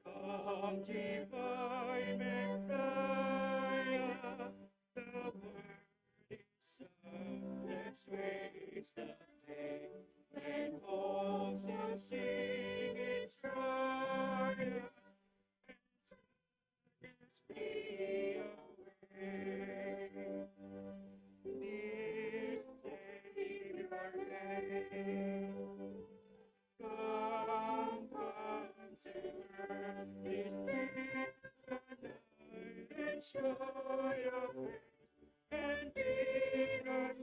Come, divine Messiah, the word is sown. Let's raise the day when all shall sing its triumph. Let's be away. Dear Savior, reign. Come, come to earth, this night, and show your face, and bid us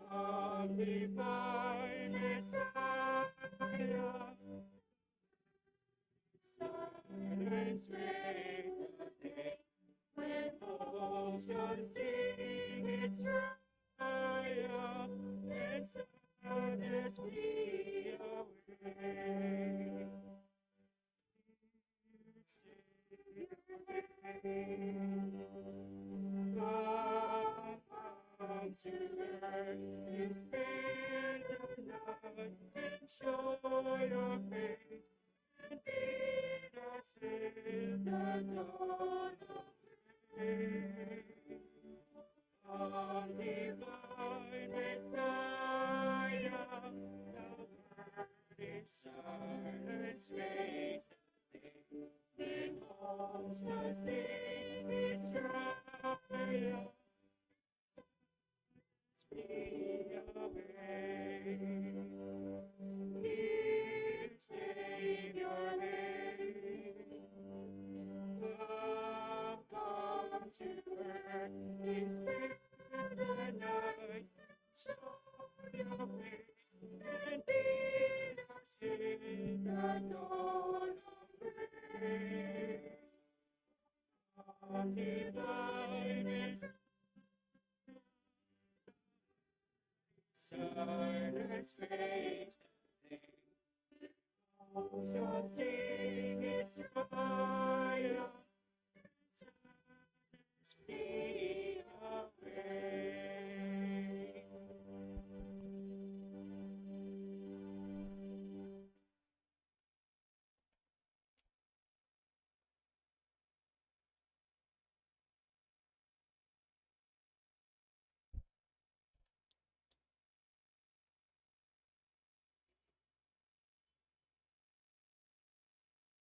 come, divine Messiah. Silence reigns the day when all shall sing its triumph, and sadness flee away. Come to earth, spare the night, and show your face, and bid us in the dawn of day. Come, divine Messiah, the word in silence raise the day, then all shall sing its triumph. Speed away. Dear Savior, reign. Come to earth, spare the night, show your face, and bid us in the dawn of grace. Come, divine Messiah, silence face the day. All shall sing its triumph. Speed away.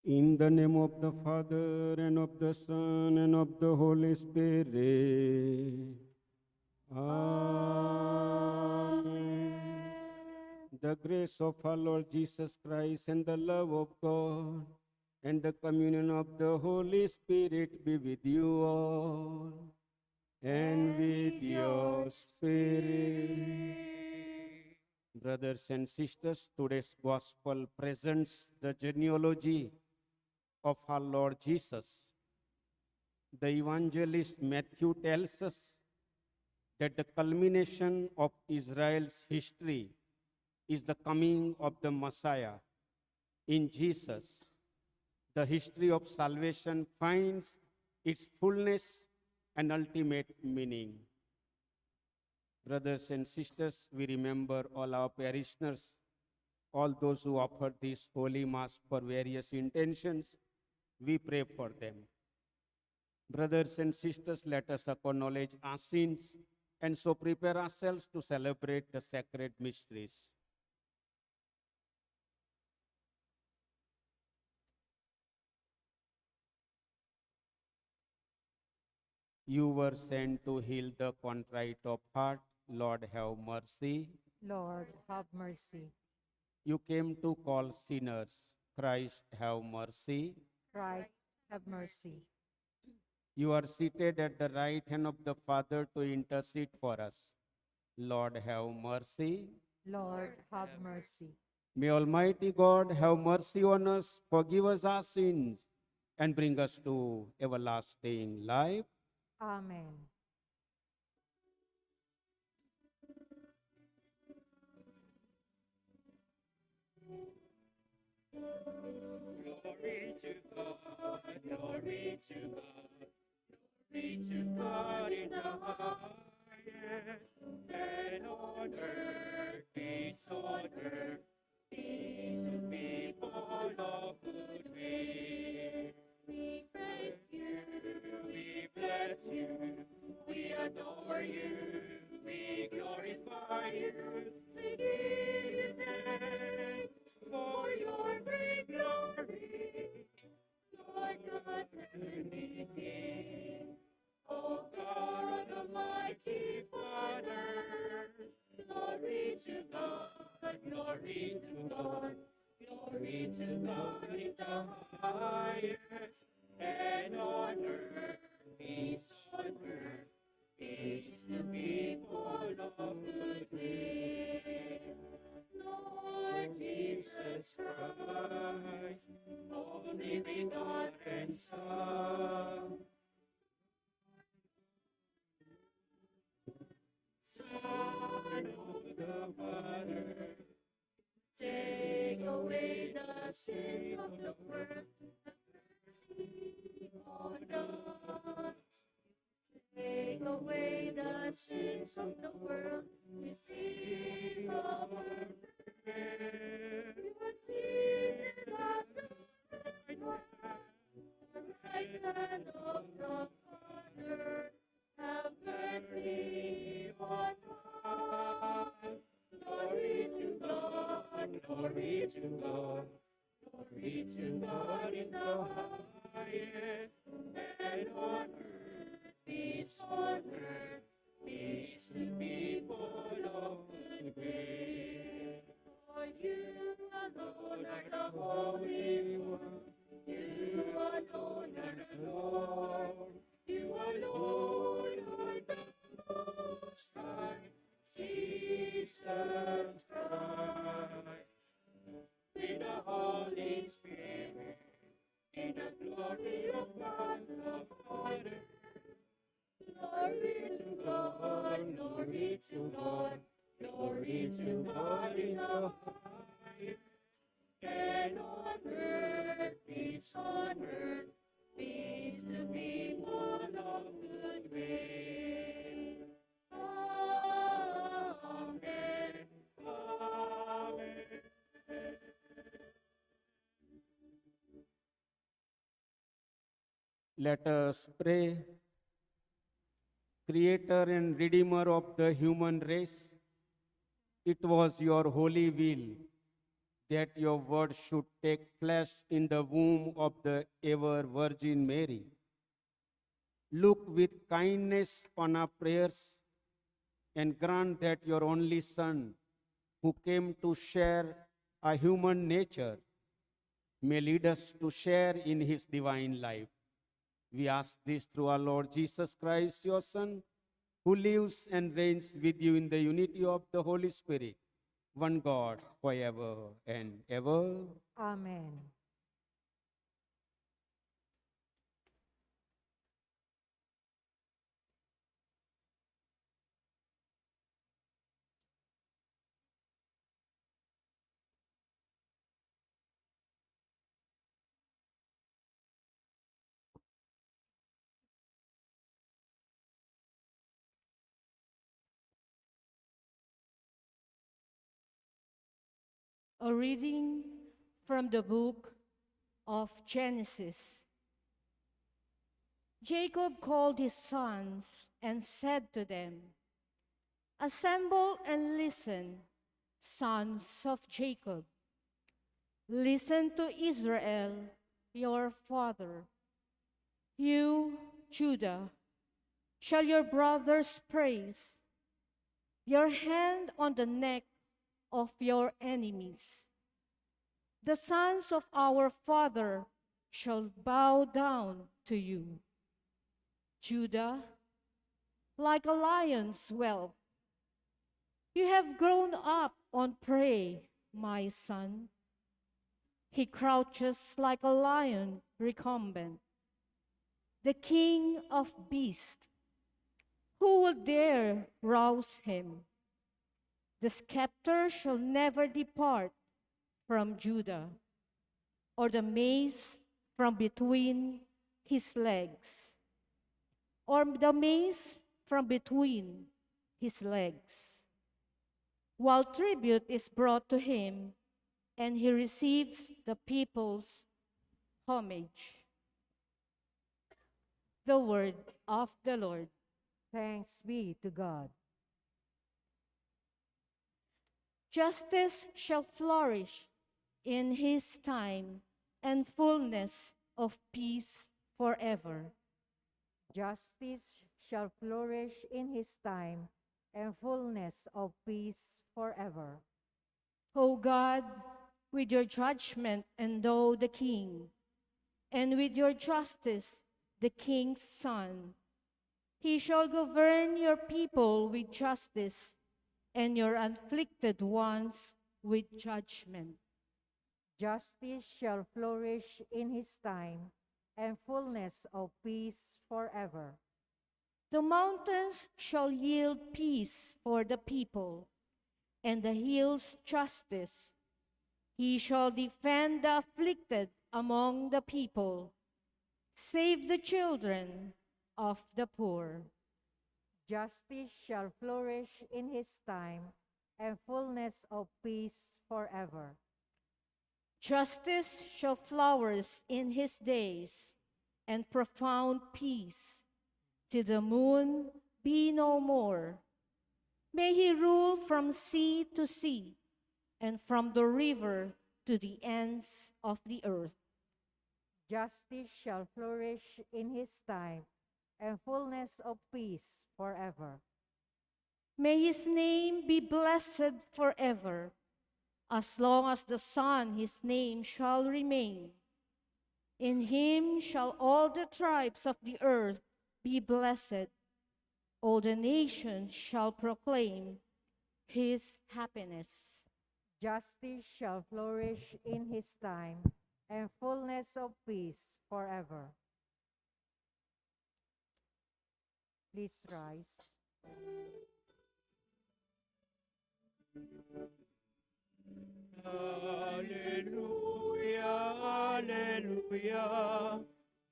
In the name of the Father, and of the Son, and of the Holy Spirit. Amen. The grace of our Lord Jesus Christ, and the love of God, and the communion of the Holy Spirit be with you all, and with your spirit. Brothers and sisters, today's gospel presents the genealogy of our Lord Jesus. The evangelist Matthew tells us that the culmination of Israel's history is the coming of the Messiah. In Jesus, the history of salvation finds its fullness and ultimate meaning. Brothers and sisters, we remember all our parishioners, all those who offer this holy mass for various intentions. We pray for them. Brothers and sisters, let us acknowledge our sins and so prepare ourselves to celebrate the sacred mysteries. You were sent to heal the contrite of heart. Lord, have mercy. Lord, have mercy. You came to call sinners. Christ, have mercy. Christ, have mercy. You are seated at the right hand of the Father to intercede for us. Lord, have mercy. Lord, have mercy. May Almighty God have mercy on us, forgive us our sins, and bring us to everlasting life. Amen. Glory to God, glory to God, glory to God in the highest, and on earth, peace on earth, peace to people of good will. We praise you, we bless you, we adore you, we glorify you, we give you thanks for your great glory, Lord God Trinity. O God Almighty Father, glory to God, glory to God, glory to God in the highest, and on earth, peace on earth, peace to people of good will. Lord Jesus Christ, only begotten Son, Son of the Father, take away the sins of the world, have mercy on us. Take away the sins of the world, receive our prayer. You are seated at the right hand of the Father, have mercy on us. Glory to God, glory to God, glory to God in the highest, and on earth, peace on earth, peace to people of good will. For you alone are the Holy One, you alone are the Lord, you alone are the Most High, Jesus Christ, with the Holy Spirit, in the glory of God the Father. Glory to God, glory to God, glory to God in the highest, and on earth, peace on earth, peace to people of good will. Amen. Amen. Let us pray. Creator and Redeemer of the human race, it was your holy will that your word should take flesh in the womb of the ever Virgin Mary. Look with kindness on our prayers and grant that your only Son, who came to share a human nature, may lead us to share in his divine life. We ask this through our Lord Jesus Christ, your Son, who lives and reigns with you in the unity of the Holy Spirit, one God, forever and ever. Amen. A reading from the book of Genesis. Jacob called his sons and said to them, "Assemble and listen, sons of Jacob. Listen to Israel, your father. You, Judah, shall your brothers praise, your hand on the neck of your enemies. The sons of our father shall bow down to you. Judah, like a lion's whelp, you have grown up on prey, my son. He crouches like a lion recumbent, the king of beasts. Who will dare rouse him? The scepter shall never depart from Judah, or the mace from between his legs, or the mace from between his legs. while tribute is brought to him, and he receives the people's homage. The word of the Lord. Thanks be to God. Justice shall flourish in his time, and fullness of peace forever. Justice shall flourish in his time, and fullness of peace forever. O God, with your judgment endow the king, and with your justice the king's son. He shall govern your people with justice, and your afflicted ones with judgment. Justice shall flourish in his time, and fullness of peace forever. The mountains shall yield peace for the people, and the hills justice. He shall defend the afflicted among the people, save the children of the poor. Justice shall flourish in his time, and fullness of peace forever. Justice shall flourish in his days, and profound peace, till the moon be no more. May he rule from sea to sea, and from the river to the ends of the earth. Justice shall flourish in his time, and fullness of peace forever. May his name be blessed forever. As long as the sun, his name shall remain. In him shall all the tribes of the earth be blessed. All the nations shall proclaim his happiness. Justice shall flourish in his time, and fullness of peace forever. Please rise. Hallelujah, hallelujah,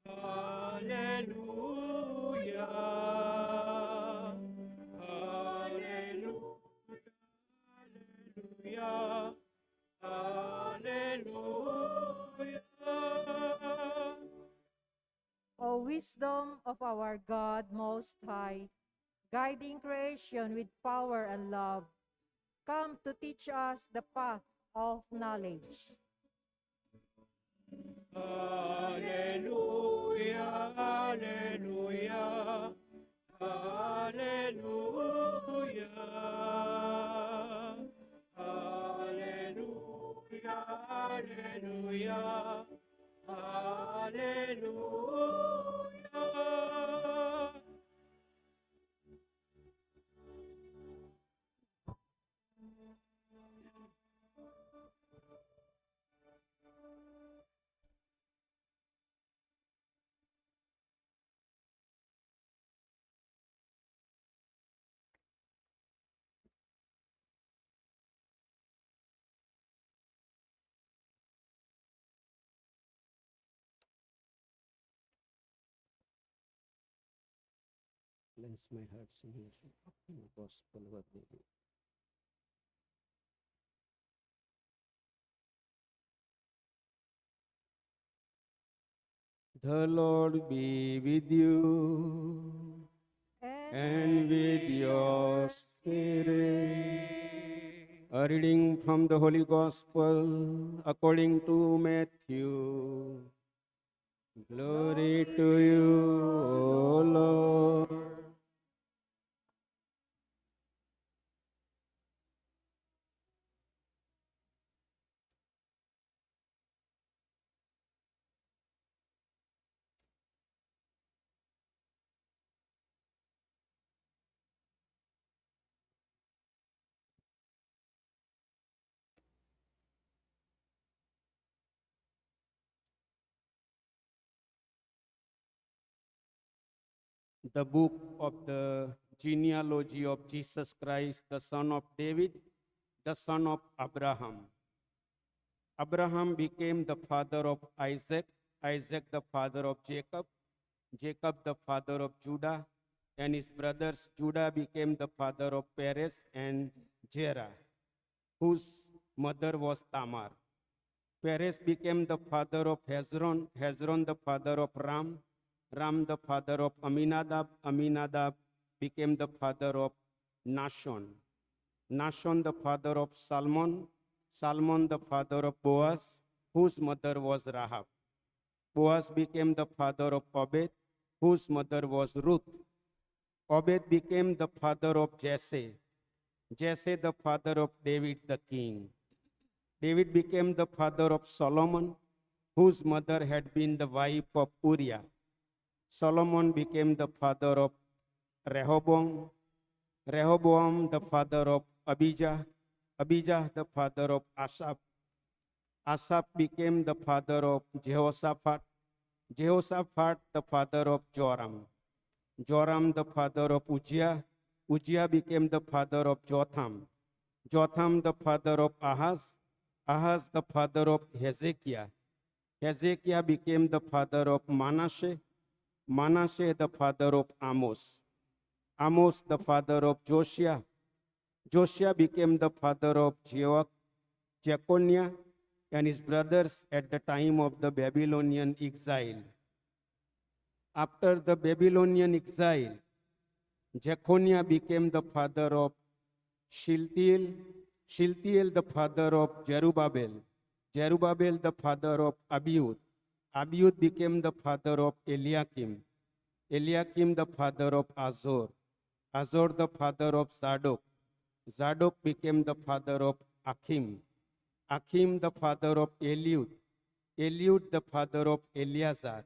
hallelujah, hallelujah, hallelujah. O wisdom of our God Most High, guiding creation with power and love, come to teach us the path of knowledge. Hallelujah, hallelujah, hallelujah, hallelujah, hallelujah, hallelujah. Cleanse my heart, sinners, in the gospel of the day. The Lord be with you and with your spirit. A reading from the Holy Gospel according to Matthew. Glory to you, O Lord. The book of the genealogy of Jesus Christ, the son of David, the son of Abraham. Abraham became the father of Isaac, Isaac the father of Jacob, Jacob the father of Judah, and his brothers. Judah became the father of Perez and Zerah. whose mother was Tamar. Perez became the father of Hezron, Hezron the father of Ram, Ram the father of Aminadab, Aminadab became the father of Nashon, Nashon the father of Salmon, Salmon the father of Boaz, whose mother was Rahab. Boaz became the father of Obed, whose mother was Ruth. Obed became the father of Jesse, Jesse the father of David the king. David became the father of Solomon, whose mother had been the wife of Uriah. Solomon became the father of Rehoboam, Rehoboam the father of Abijah, Abijah the father of Asaph. Asaph became the father of Jehoshaphat, Jehoshaphat the father of Joram, Joram the father of Uzziah, Uzziah became the father of Jotham, Jotham the father of Ahaz, Ahaz the father of Hezekiah, Hezekiah became the father of Manasseh, Manasseh the father of Amos, Amos the father of Josiah, Josiah became the father of Jeconiah and his brothers at the time of the Babylonian exile. After the Babylonian exile, Jeconiah became the father of Shealtiel, Shealtiel the father of Zerubbabel, Zerubbabel the father of Abiud, Abiud became the father of Eliakim, Eliakim the father of Azor, Azor the father of Zadok, Zadok became the father of Achim, Achim the father of Eliud, Eliud the father of Eleazar,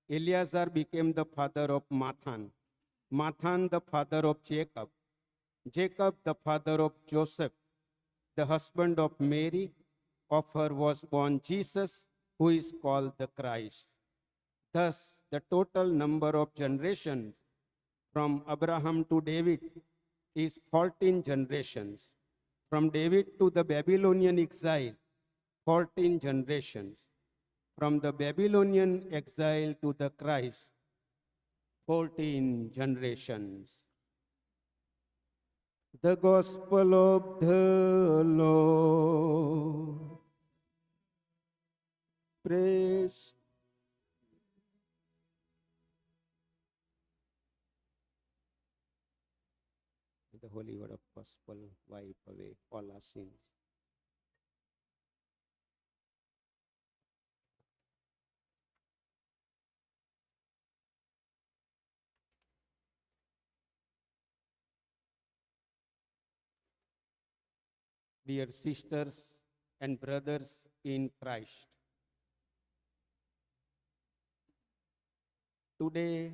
Eleazar became the father of Mathan, Mathan the father of Jacob, Jacob the father of Joseph, the husband of Mary, of her was born Jesus, who is called the Christ. Thus, the total number of generations from Abraham to David is 14 generations. From David to the Babylonian exile, 14 generations. From the Babylonian exile to the Christ, 14 generations. The Gospel of the Lord. Praise. The Holy Word of Gospel wipe away all our sins. Dear sisters and brothers in Christ, today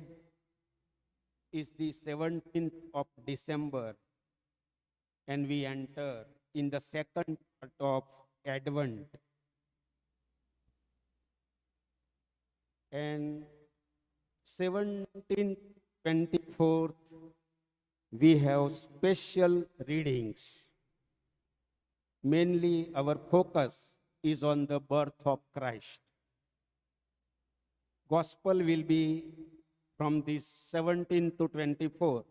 is the 17th of December and we enter in the second part of Advent. And 17th, 24th, we have special readings. Mainly our focus is on the birth of Christ. Gospel will be from this 17 to 24.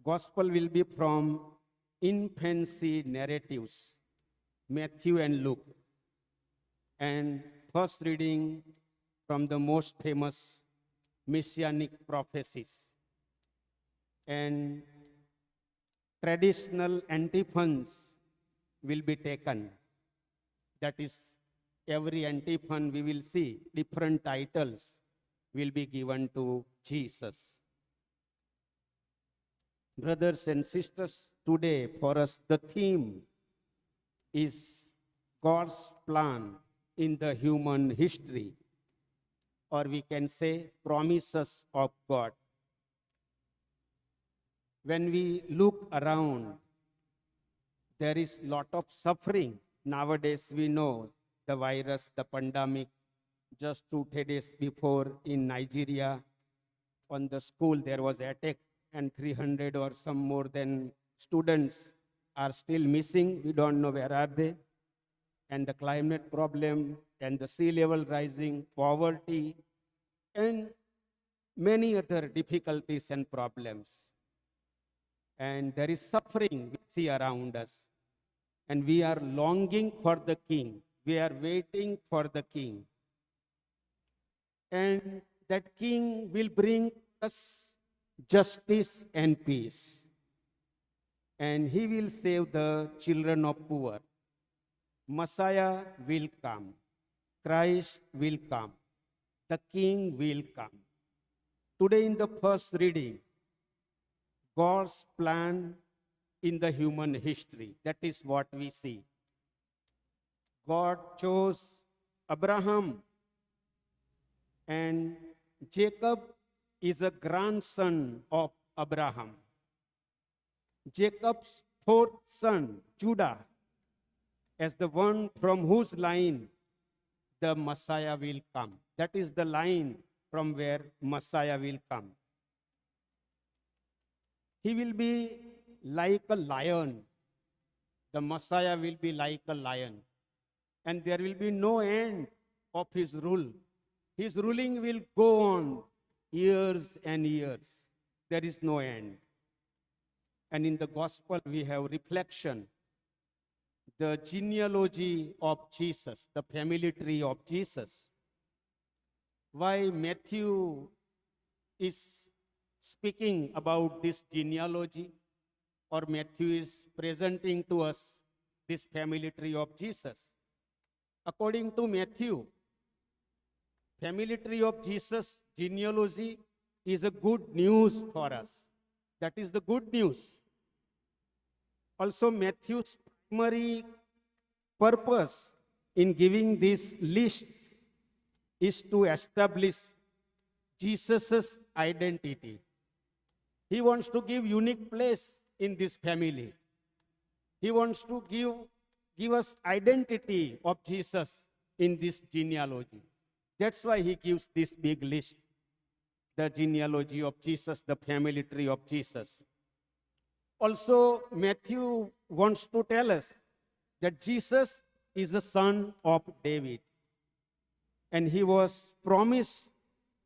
Gospel will be from infancy narratives, Matthew and Luke. And first reading from the most famous messianic prophecies. And traditional antiphons will be taken. That is, every antiphon we will see different titles will be given to Jesus. Brothers and sisters, today for us the theme is God's plan in the human history, or we can say promises of God. When we look around, there is lot of suffering. Nowadays we know the virus, the pandemic. Just 2 days before in Nigeria, on the school there was attack and 300 or some more than students are still missing. We don't know where are they. And the climate problem and the sea level rising, poverty, and many other difficulties and problems. And there is suffering we see around us. And we are longing for the King. We are waiting for the King. And that King will bring us justice and peace. And he will save the children of poor. Messiah will come. Christ will come. The King will come. Today in the first reading, God's plan in the human history. That is what we see. God chose Abraham, and Jacob is a grandson of Abraham. Jacob's fourth son, Judah, as the one from whose line the Messiah will come. That is the line from where Messiah will come. He will be like a lion. The Messiah will be like a lion. And there will be no end of his rule. His ruling will go on years and years. There is no end. And in the gospel, we have reflection, the genealogy of Jesus, the family tree of Jesus. Why Matthew is speaking about this genealogy, or Matthew is presenting to us this family tree of Jesus. According to Matthew, family tree of Jesus genealogy is a good news for us. That is the good news. Also, Matthew's primary purpose in giving this list is to establish Jesus' identity. He wants to give unique place in this family. He wants to give us identity of Jesus in this genealogy. That's why he gives this big list, the genealogy of Jesus, the family tree of Jesus. Also, Matthew wants to tell us that Jesus is the son of David. And he was promised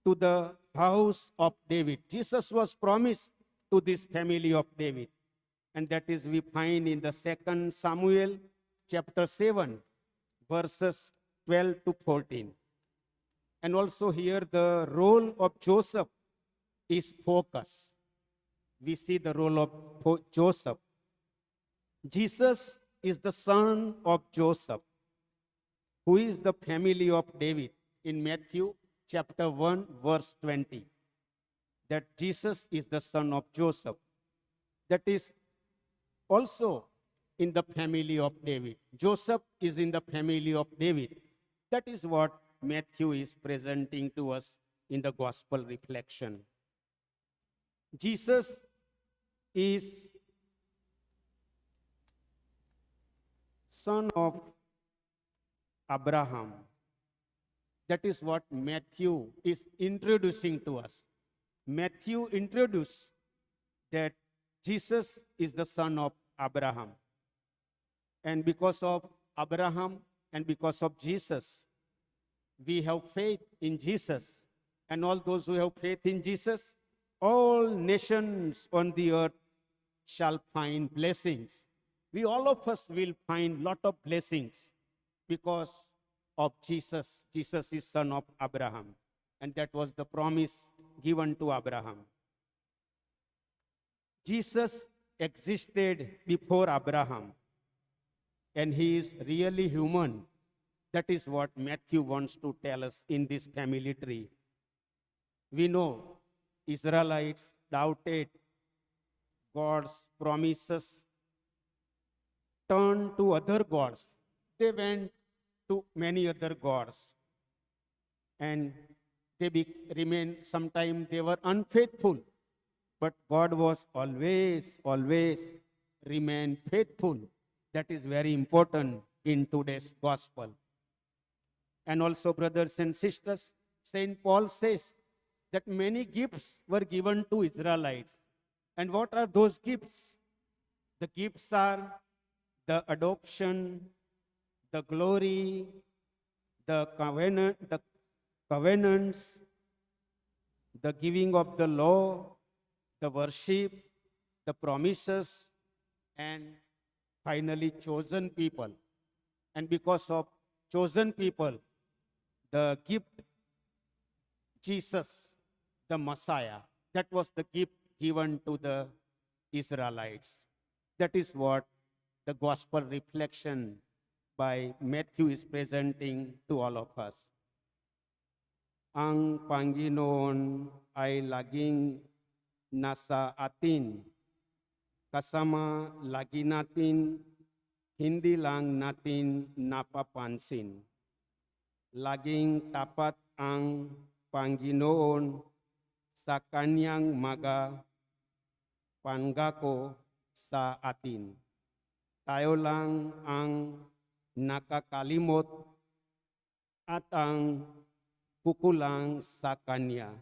to the house of David. Jesus was promised to this family of David. And that is we find in the 2 Samuel chapter 7, verses 12 to 14. And also here the role of Joseph is focused. We see the role of Joseph. Jesus is the son of Joseph, who is the family of David in Matthew chapter 1, verse 20. That Jesus is the son of Joseph. That is also in the family of David. Joseph is in the family of David. That is what Matthew is presenting to us in the gospel reflection. Jesus is son of Abraham. That is what Matthew is introducing to us. Matthew introduced that Jesus is the son of Abraham. And because of Abraham and because of Jesus, we have faith in Jesus. And all those who have faith in Jesus, all nations on the earth shall find blessings. We all of us will find lot of blessings because of Jesus. Jesus is son of Abraham. And that was the promise given to Abraham. Jesus existed before Abraham. And he is really human. That is what Matthew wants to tell us in this family tree. We know Israelites doubted God's promises, turned to other gods. They went to many other gods. And they remained, sometimes they were unfaithful. But God was always remained faithful. That is very important in today's gospel. And also, brothers and sisters, St. Paul says that many gifts were given to Israelites. And what are those gifts? The gifts are the adoption, the glory, the covenants, the giving of the law, the worship, the promises, and finally chosen people. And because of chosen people, the gift Jesus, the Messiah, that was the gift given to the Israelites. That is what the gospel reflection by Matthew is presenting to all of us. Ang Panginoon ay laging nasa atin, kasama lagi natin, hindi lang natin napapansin. Laging tapat ang Panginoon sa kanyang mga pangako sa atin. Tayo lang ang nakakalimot at ang kukulang sa Kanya.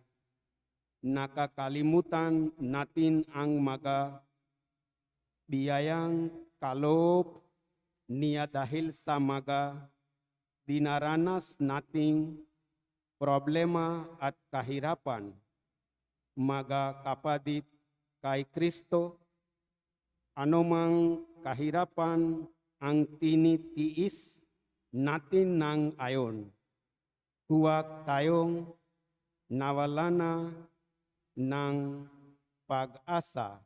Nakakalimutan natin ang mga biyayang kaloob niya dahil sa mga dinaranas nating problema at kahirapan. Mga kapatid kay Kristo, anumang kahirapan ang tinitiis natin ng ayon. Huwag tayong nawala na ng pag-asa.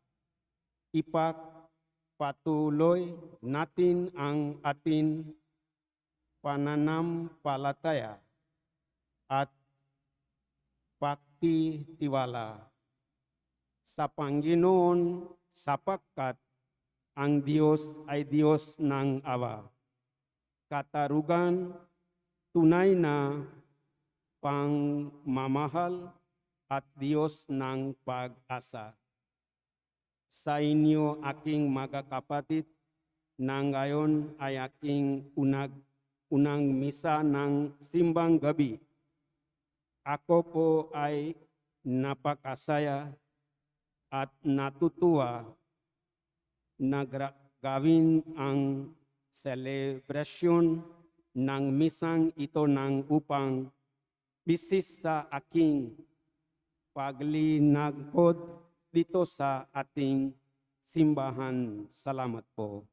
Ipagpatuloy natin ang ating pananampalataya at pagtitiwala sa Panginoon sapagkat ang Diyos ay Diyos ng awa. Katarugan, tunay na pangmamahal at Diyos ng pag-asa. Sa inyo aking mga kapatid, na ngayon ay aking unang misa ng simbang gabi. Ako po ay napakasaya at natutuwa na gawin ang celebration ng misang ito ng upang bisis sa aking paglinagod dito sa ating simbahan. Salamat po.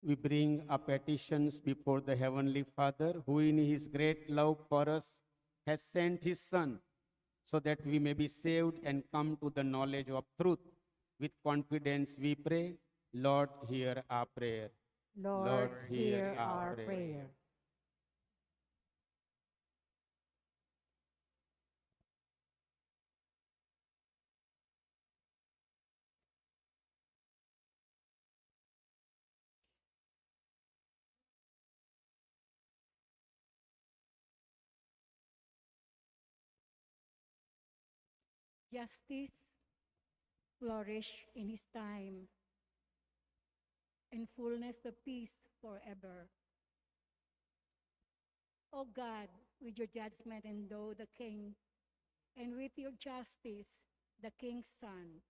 We bring our petitions before the Heavenly Father, who in his great love for us has sent his Son, so that we may be saved and come to the knowledge of truth. With confidence we pray, Lord, hear our prayer. Lord, hear our prayer. Justice flourish in his time, and fullness of peace forever. O God, with your judgment endow the king, and with your justice the king's son.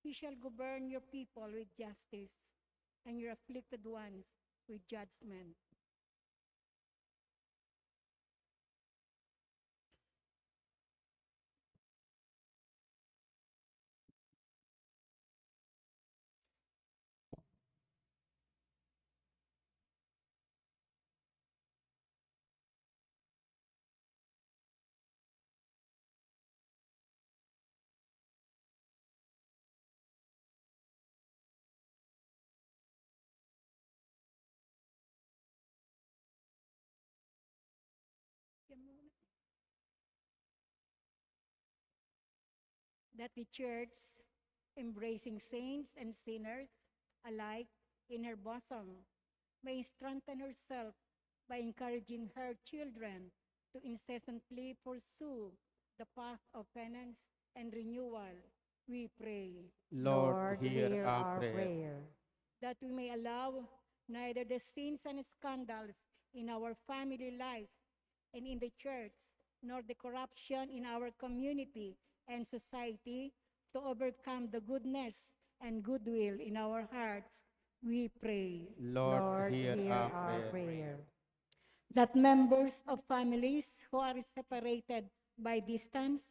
He shall govern your people with justice, and your afflicted ones with judgment. That the church, embracing saints and sinners alike in her bosom, may strengthen herself by encouraging her children to incessantly pursue the path of penance and renewal, we pray. Lord, hear our prayer. That we may allow neither the sins and scandals in our family life and in the church, nor the corruption in our community and society to overcome the goodness and goodwill in our hearts, we pray. Lord, hear our prayer. That members of families who are separated by distance,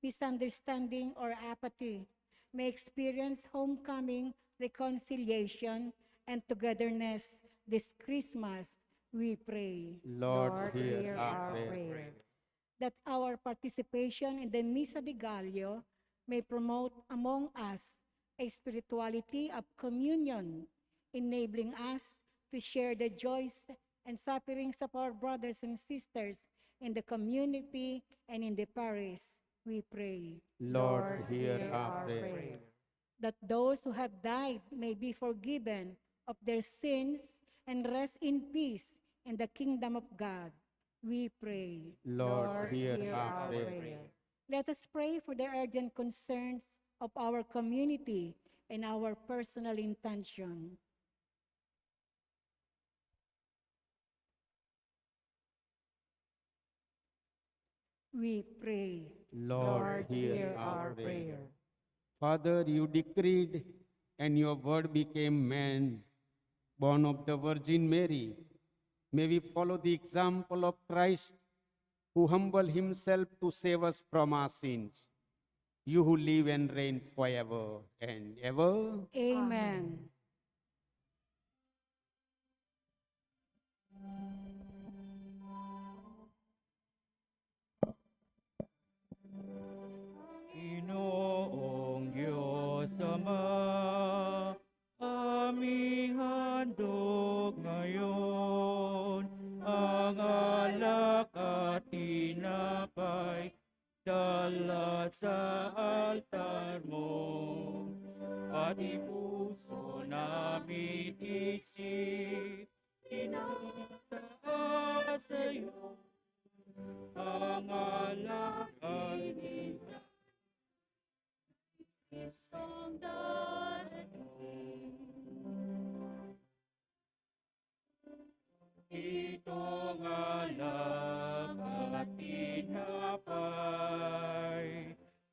misunderstanding, or apathy may experience homecoming, reconciliation, and togetherness this Christmas, we pray. Lord, hear our prayer. That our participation in the Misa de Gallo may promote among us a spirituality of communion, enabling us to share the joys and sufferings of our brothers and sisters in the community and in the parish, we pray. Lord, hear our prayer. That those who have died may be forgiven of their sins and rest in peace in the kingdom of God, we pray. Lord, hear our prayer. Let us pray for the urgent concerns of our community and our personal intention. We pray. Lord, hear our prayer. Father, you decreed, and your word became man, born of the Virgin Mary. May we follow the example of Christ, who humbled himself to save us from our sins. You who live and reign forever and ever. Amen. Ginoong Diyos Ama, aming handog ngayon, ang alak at tinapay, dala sa altar mo. At ipuso namin isip, inataas sa iyo, ang alak at tinapay. Kristong darating. Itong alak at tinapay,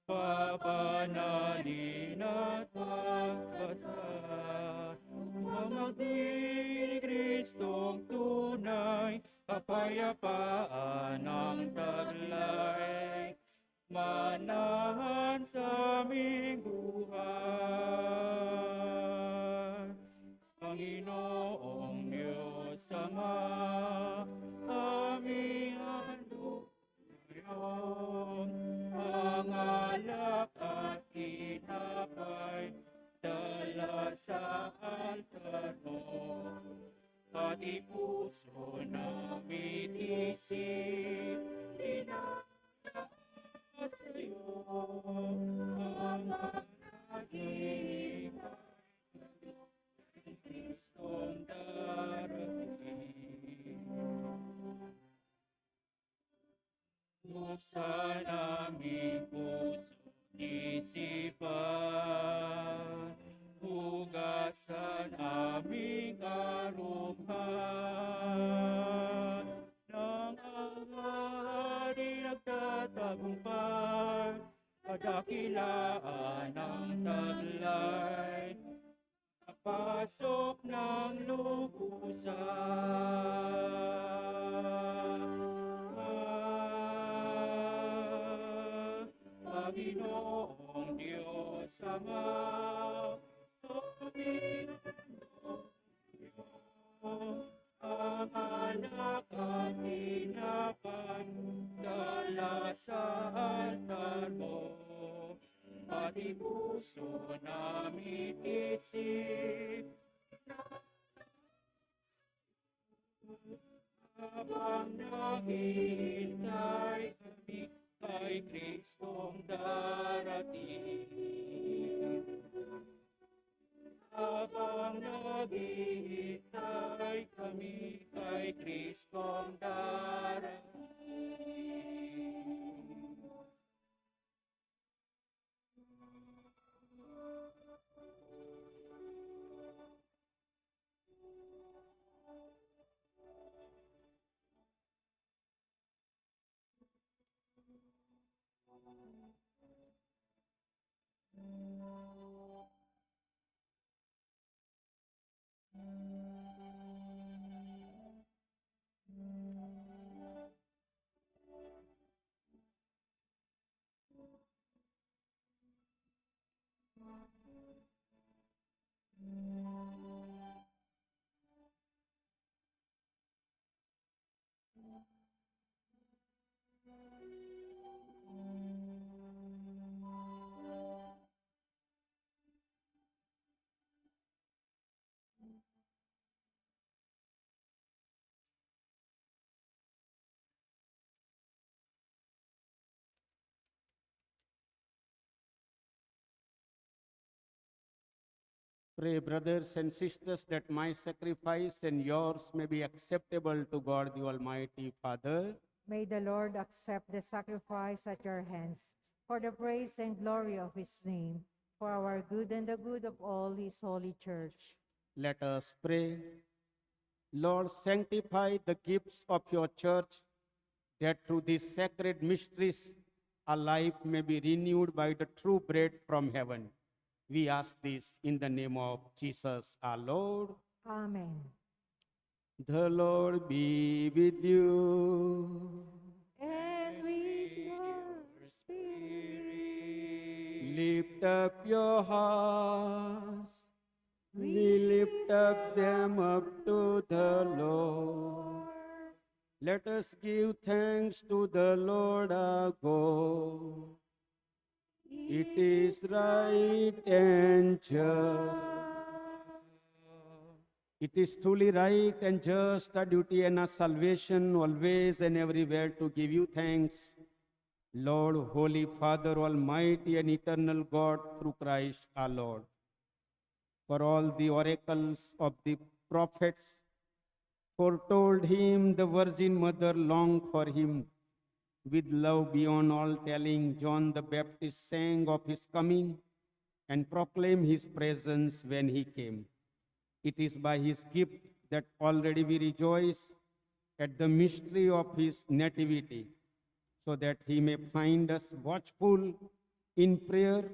papanalin at paspasan, mamaging Kristong tunay, kapayapaan ang taglay, manahan sa aming buhay. Panginoong Diyos Ama, aming handog ngayon, ang alak at tinapay, dala sa altar mo. At ipuso namin isip, inataas sa iyo, ang pag-ibig kay Kristong darating. Buksan aming puso't isipan, hugasan aming karughan, nang ang hari nagtatagumpay, kadakilaan ang taglay, pasok ng lubusan. Panginoong Diyos Ama, aming handog ngayon, ang alak at tinapay, dala sa altar mo. At ipuso namin isip, habang naghihintay kami kay Kristong darating. Habang naghihintay kami kay Kristong darating. Pray, brothers and sisters, that my sacrifice and yours may be acceptable to God the Almighty Father. May the Lord accept the sacrifice at your hands for the praise and glory of his name, for our good and the good of all his holy church. Let us pray. Lord, sanctify the gifts of your church, that through these sacred mysteries, a life may be renewed by the true bread from heaven. We ask this in the name of Jesus our Lord. Amen. The Lord be with you. And with your spirit, Lift up your hearts. We lift up them up to the Lord. Let us give thanks to the Lord our God. It is right and just. It is truly right and just, our duty and our salvation, always and everywhere to give you thanks, Lord, Holy Father, Almighty and eternal God, through Christ our Lord. For all the oracles of the prophets foretold him, the Virgin Mother longed for him. With love beyond all telling, John the Baptist sang of his coming and proclaimed his presence when he came. It is by his gift that already we rejoice at the mystery of his nativity, so that he may find us watchful in prayer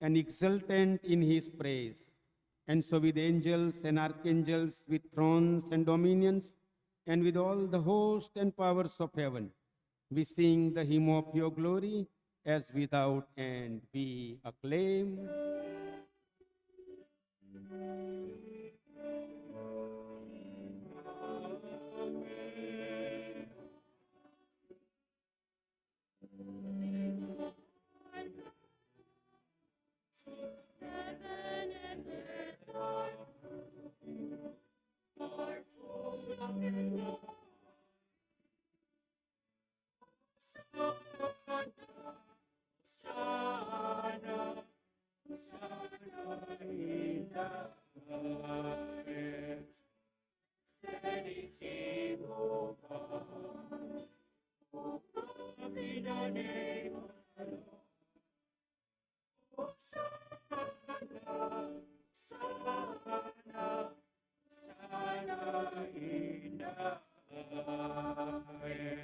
and exultant in his praise. And so with angels and archangels, with thrones and dominions, and with all the host and powers of heaven, we sing the hymn of your glory, as without end we acclaim. Heaven and earth are full of your glory. Hosanna, Hosanna in the highest. Blessed is he who comes in the name of the Lord. Hosanna, Hosanna, Hosanna in the highest.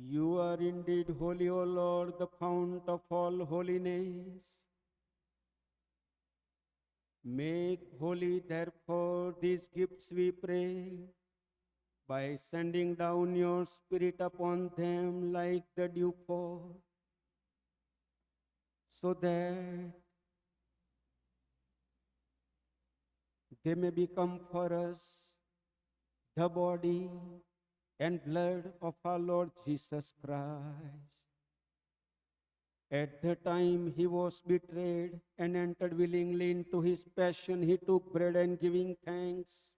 You are indeed holy, O Lord, the fount of all holiness. Make holy, therefore, these gifts, we pray, by sending down your Spirit upon them like the dewfall, so that they may become for us the body and blood of our Lord Jesus Christ. At the time he was betrayed and entered willingly into his passion, he took bread and giving thanks,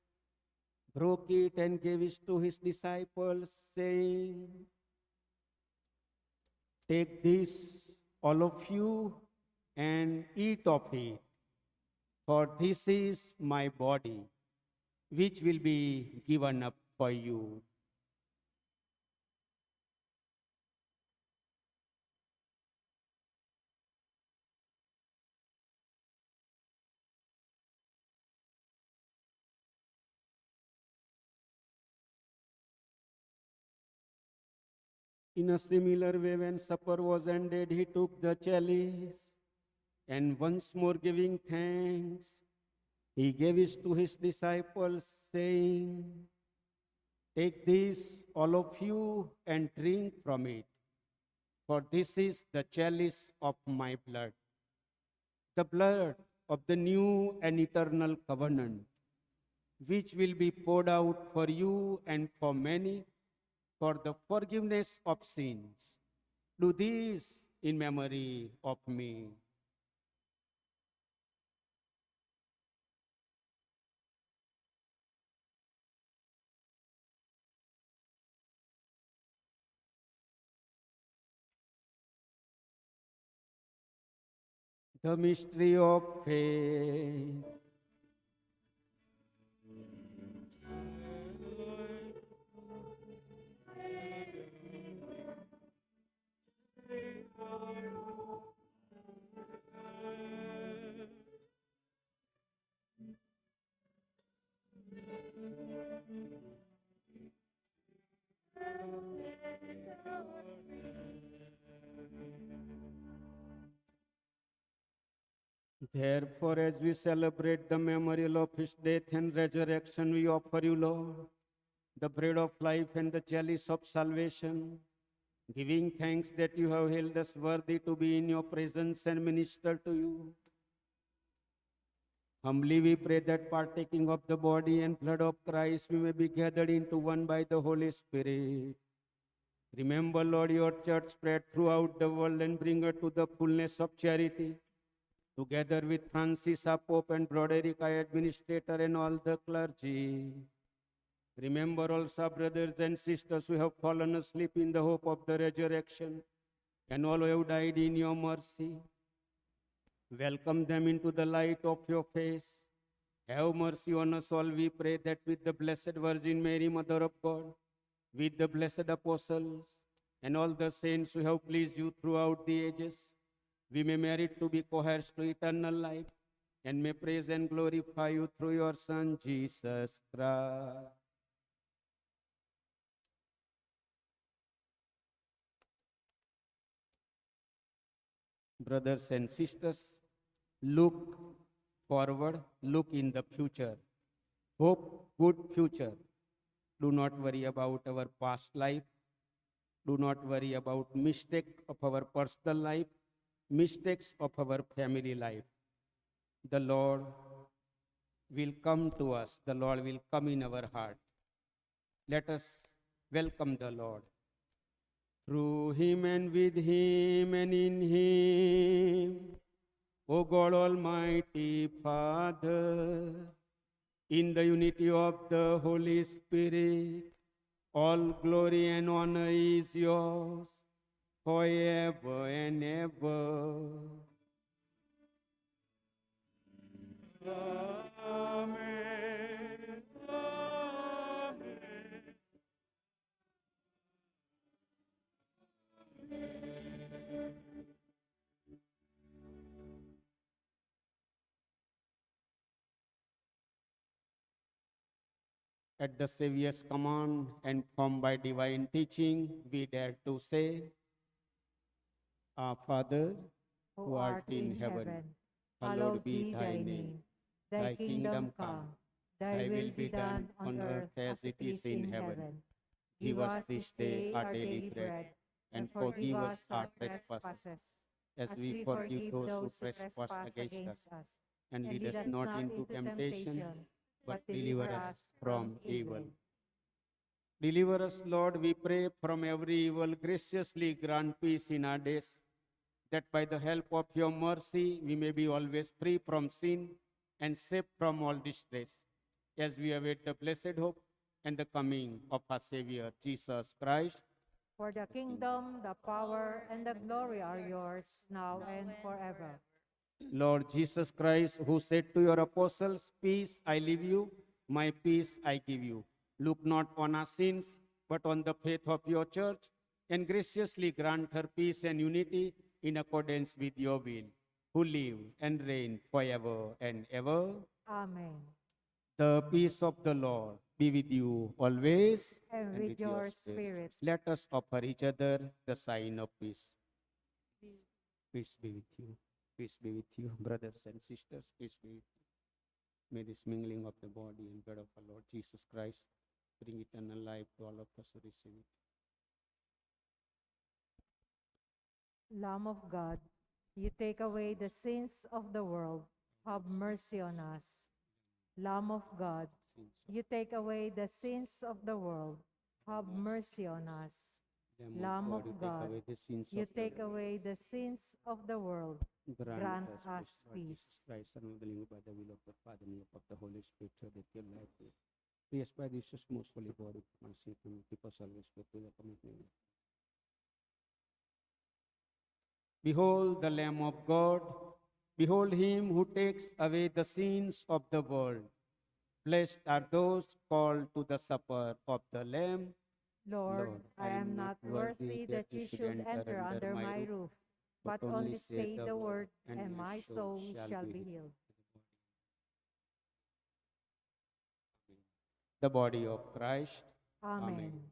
broke it and gave it to his disciples, saying, "Take this, all of you, and eat of it, for this is my body, which will be given up for you." In a similar way, when supper was ended, he took the chalice, and once more giving thanks, he gave it to his disciples, saying, "Take this, all of you, and drink from it, for this is the chalice of my blood, the blood of the new and eternal covenant, which will be poured out for you and for many for the forgiveness of sins. Do this in memory of me." The mystery of faith. Therefore, as we celebrate the memorial of his death and resurrection, we offer you, Lord, the bread of life and the chalice of salvation, giving thanks that you have held us worthy to be in your presence and minister to you. Humbly we pray that partaking of the body and blood of Christ, we may be gathered into one by the Holy Spirit. Remember, Lord, your church spread throughout the world and bring her to the fullness of charity. Together with Francis, our Pope, and Broderick, our administrator, and all the clergy. Remember also our brothers and sisters who have fallen asleep in the hope of the resurrection, and all who have died in your mercy. Welcome them into the light of your face. Have mercy on us all, we pray, that with the Blessed Virgin Mary, Mother of God, with the blessed apostles, and all the saints who have pleased you throughout the ages, we may merit to be co-heirs to eternal life, and may praise and glorify you through your Son, Jesus Christ. Brothers and sisters, look forward, look in the future. Hope good future. Do not worry about our past life. Do not worry about mistake of our personal life, mistakes of our family life. The Lord will come to us. The Lord will come in our heart. Let us welcome the Lord. Through him and with him and in him, O God Almighty Father, in the unity of the Holy Spirit, all glory and honor is yours forever and ever. Amen. Amen. At the Savior's command and formed by divine teaching, we dare to say, Our Father, who art in heaven, hallowed be thy name. Thy kingdom come, thy will be done on earth as it is in heaven. Give us this day our daily bread, and forgive us our trespasses, as as we we forgive forgive those who those who trespass trespass against us. against us. And And lead us not into temptation, but deliver us from evil. Deliver us, Lord, we pray, from every evil. Graciously grant peace in our days, that by the help of your mercy we may be always free from sin and safe from all distress, as we await the blessed hope and the coming of our Savior, Jesus Christ. For the kingdom, the power, and the glory are yours, now and forever. Lord Jesus Christ, who said to your apostles, Peace I leave you, my peace I give you. Look not on our sins, but on the faith of your church, and graciously grant her peace and unity in accordance with your will, who live and reign forever and ever. Amen. The peace of the Lord be with you always And with your spirit. Let us offer each other the sign of peace. Peace be with you. Peace be with you, brothers and sisters. Peace be with you. May this mingling of the body and blood of our Lord Jesus Christ bring eternal life to all of us who receive it. Lamb of God, you take away the sins of the world. Have mercy on us. Lamb of God, you take away the sins of the world. Have mercy on us. Lamb of God, you take away the sins of the world. Grant us peace. Christ, and of the living by the will of the Father and of the Holy Spirit, so that your life will be as by this most holy body, mercy, and keep us always with the commitment. Behold the Lamb of God. Behold him who takes away the sins of the world. Blessed are those called to the supper of the Lamb. Lord, I am not worthy that you should enter under my roof, but only say the word, and my soul shall be healed. The body of Christ. Amen.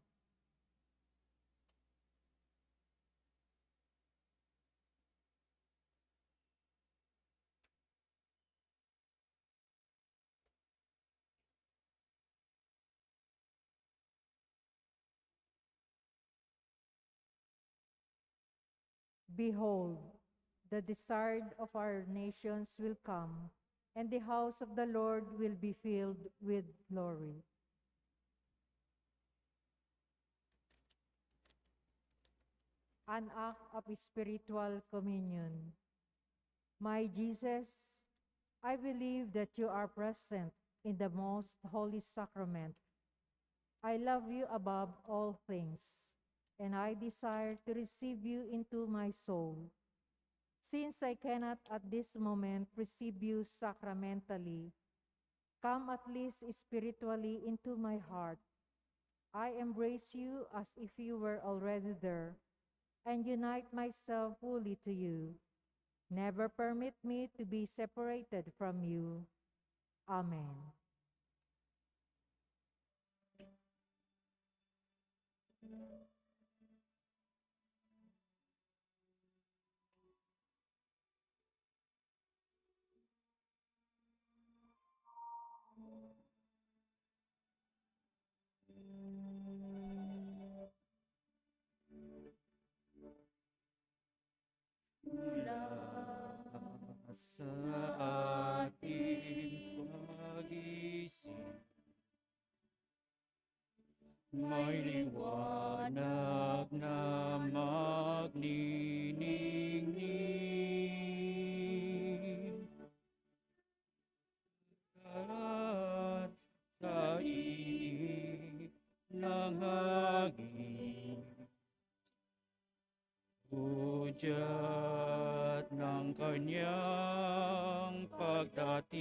Behold, the desired of our nations will come, and the house of the Lord will be filled with glory. An act of spiritual communion. My Jesus, I believe that you are present in the most holy sacrament. I love you above all things, and I desire to receive you into my soul. Since I cannot at this moment receive you sacramentally, come at least spiritually into my heart. I embrace you as if you were already there, and unite myself fully to you. Never permit me to be separated from you. Amen. Sa ating pag-isip, may liwanag na magniningning. At sa init ng hangin, hudyat ng kanyang pagdating.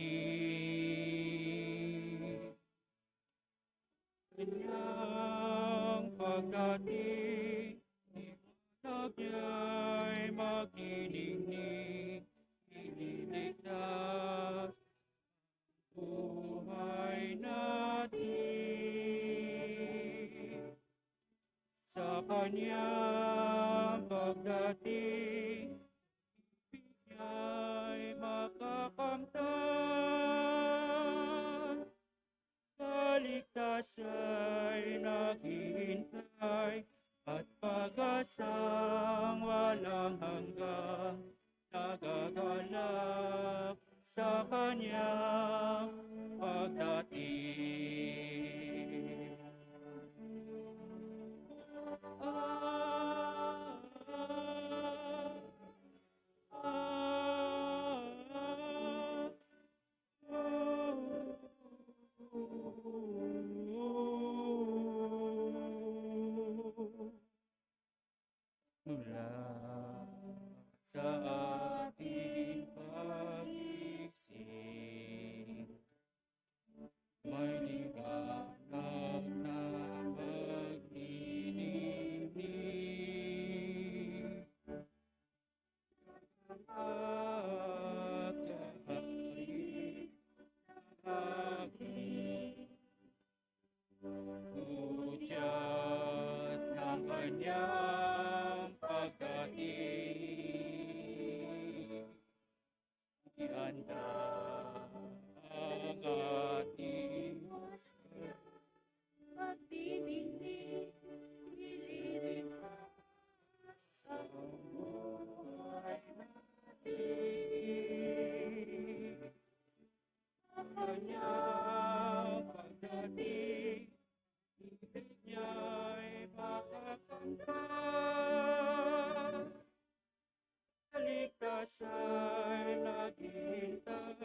Kanyang pagdating, liwanag niya'y magniningning, iniligtas buhay natin. Sa kanyang pagdating, niya'y makakamtan. Kaligtas ay naghihintay at pag-asang walang hanggang nagagalak sa kanyang pagdating. Ah, ah, mula sa ating pag-isip, may liwanag na magniningning. At kahit aking hudyat ng kanyang pagdating, ihanda ang ating Magdidingding, ililigtas sa buhay natin. sa kanyang pagdating, ibig niya'y makakamtan. Kaligtas ay naghihintay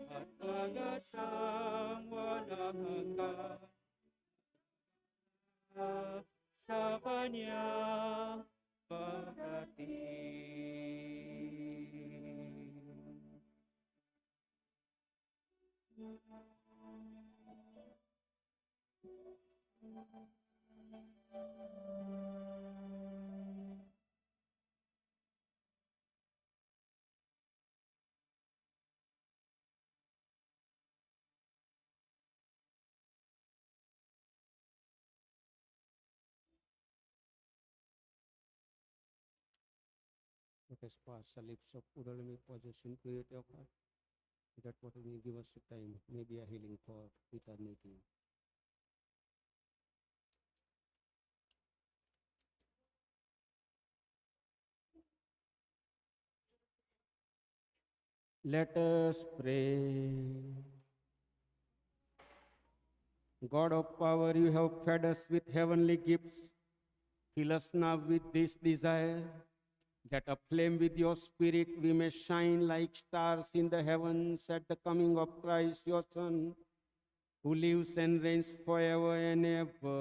at pag-asang walang hanggan sa kanyang pagdating. Let us pass the lips of Udalami possession purity of heart, that what may give us time may be a healing for eternity. Let us pray. God of power, you have fed us with heavenly gifts. Fill us now with this desire, that aflame with your spirit we may shine like stars in the heavens at the coming of Christ your Son, who lives and reigns forever and ever.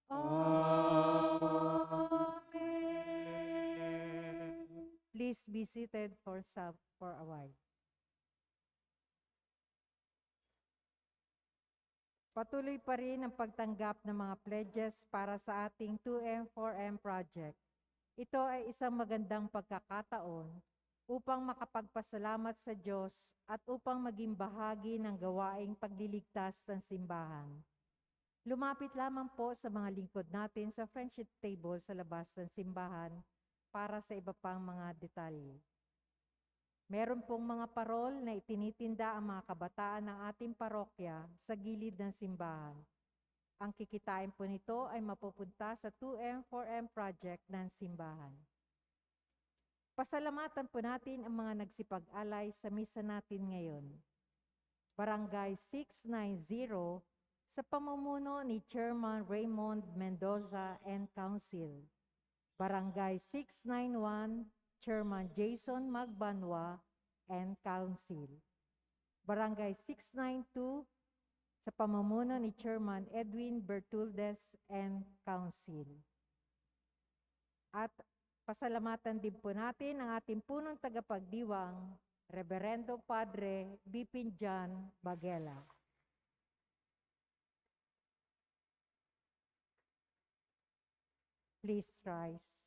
Amen. Please be seated for a while. Patuloy pa rin ang pagtanggap ng mga pledges para sa ating 2M, 4M project. Ito ay isang magandang pagkakataon upang makapagpasalamat sa Diyos at upang maging bahagi ng gawaing pagliligtas ng simbahan. Lumapit lamang po sa mga lingkod natin sa friendship table sa labas ng simbahan para sa iba pang mga detalye. Meron pong mga parol na itinitinda ang mga kabataan ng ating parokya sa gilid ng simbahan. Ang kikitain po nito ay mapupunta sa 2M, 4M project ng simbahan. Pasalamatan po natin ang mga nagsipag-alay sa misa natin ngayon. Barangay 690 sa pamumuno ni Chairman Raymond Mendoza and Council. Barangay 691, Chairman Jason Magbanwa and Council. Barangay 692 sa pamumuno ni Chairman Edwin Bertuldes and Council. At pasalamatan din po natin ang ating punong tagapagdiwang, Reverendo Padre Bipinjan Bagela. Please rise.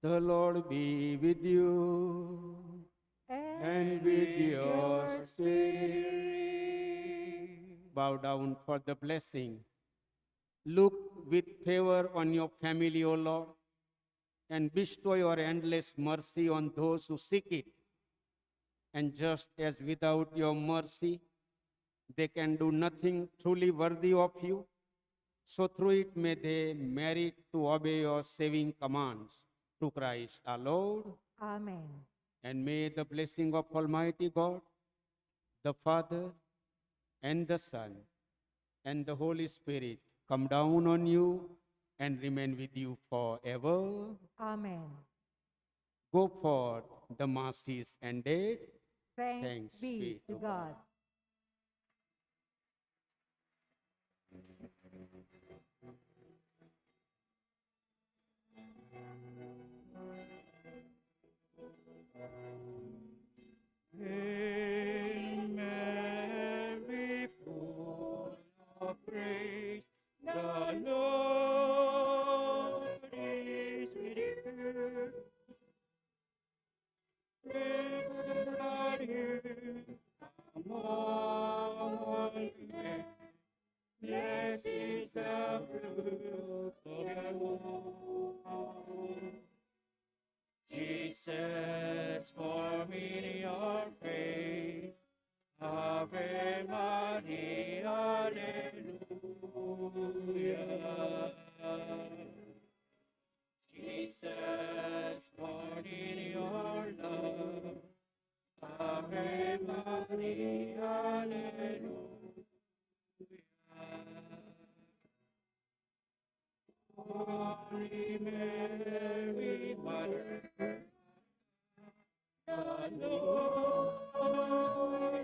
The Lord be with you and with your spirit. Bow down for the blessing. Look with favor on your family, O Lord, and bestow your endless mercy on those who seek it. And just as without your mercy, they can do nothing truly worthy of you, so through it may they merit to obey your saving commands. Through Christ our Lord. Amen. And may the blessing of Almighty God, the Father, and the Son, and the Holy Spirit come down on you and remain with you forever. Amen. Go forth, the Mass is ended. Thanks be to God. Hail Mary, full of grace, the Lord is with you. Blessed are you among all women. Blessed is the fruit of your womb. Jesus, for me your faith. Ave Maria, Alleluia. Jesus, born in your love. Ave Maria, Alleluia. Holy Mary, Mother, the Lord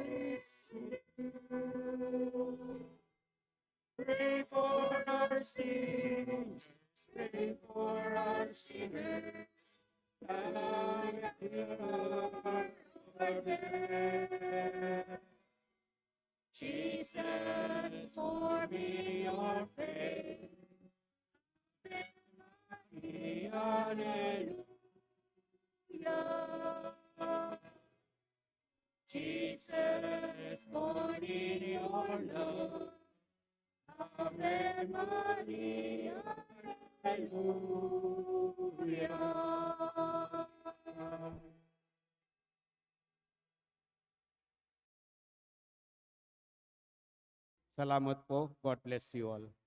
is with you. Pray for us sins, pray for us sinners, now and at the hour of our death. Jesus, for me your faith, Hallelujah. Jesus, born in your love, Ave Maria, Hallelujah. Salamat po. God bless you all.